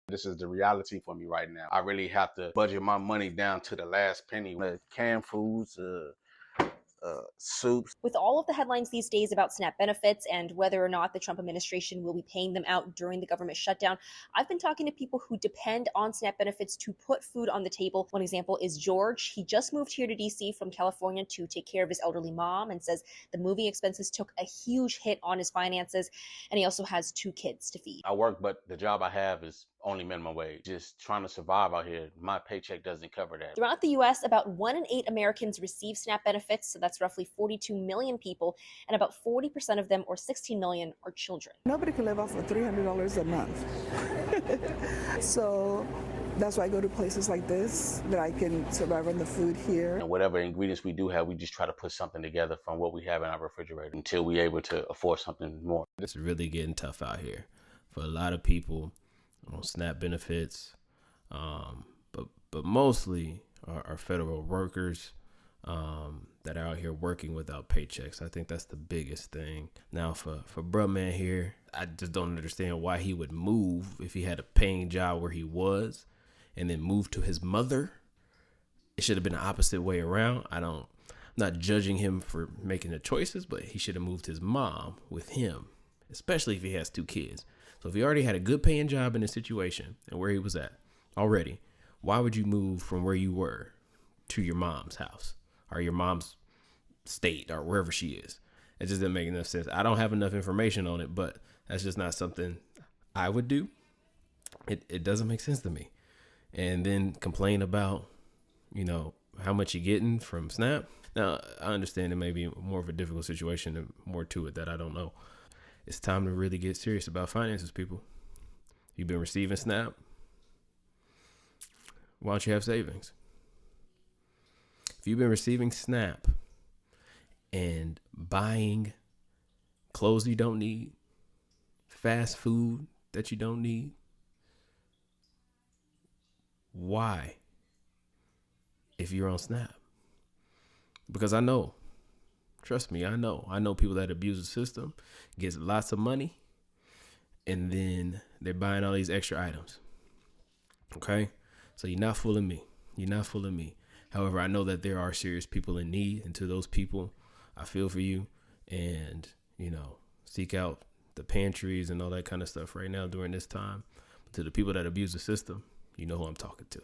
This is the reality for me right now. I really have to budget my money down to the last penny. Canned foods, soups. With all of the headlines these days about SNAP benefits and whether or not the Trump administration will be paying them out during the government shutdown, I've been talking to people who depend on SNAP benefits to put food on the table. One example is George. He just moved here to DC from California to take care of his elderly mom and says the moving expenses took a huge hit on his finances, and he also has 2 kids to feed. I work, but the job I have is only minimum wage. Just trying to survive out here. My paycheck doesn't cover that. Throughout the US, about 1 in 8 Americans receive SNAP benefits, so that's roughly 42 million people, and about 40% of them, or 16 million, are children. Nobody can live off of $300 a month. So that's why I go to places like this, that I can survive on the food here. And whatever ingredients we do have, we just try to put something together from what we have in our refrigerator until we're able to afford something more. It's really getting tough out here for a lot of people on SNAP benefits, but mostly are federal workers that are out here working without paychecks. I think that's the biggest thing. Now, for bruh man here, I just don't understand why he would move if he had a paying job where he was and then move to his mother. It should have been the opposite way around. I'm not judging him for making the choices, but he should have moved his mom with him, especially if he has 2 kids. So if he already had a good paying job in the situation and where he was at already, why would you move from where you were to your mom's house or your mom's state or wherever she is? It just didn't make enough sense. I don't have enough information on it, but that's just not something I would do. It doesn't make sense to me. And then complain about, how much you're getting from SNAP. Now, I understand it may be more of a difficult situation and more to it that I don't know. It's time to really get serious about finances, people. You've been receiving SNAP. Why don't you have savings? If you've been receiving SNAP and buying clothes you don't need, fast food that you don't need, why? If you're on SNAP. Because I know, trust me, I know people that abuse the system, gets lots of money, and then they're buying all these extra items. Okay? So you're not fooling me. You're not fooling me. However, I know that there are serious people in need, and to those people, I feel for you, and, seek out the pantries and all that kind of stuff right now during this time. But to the people that abuse the system, you know who I'm talking to.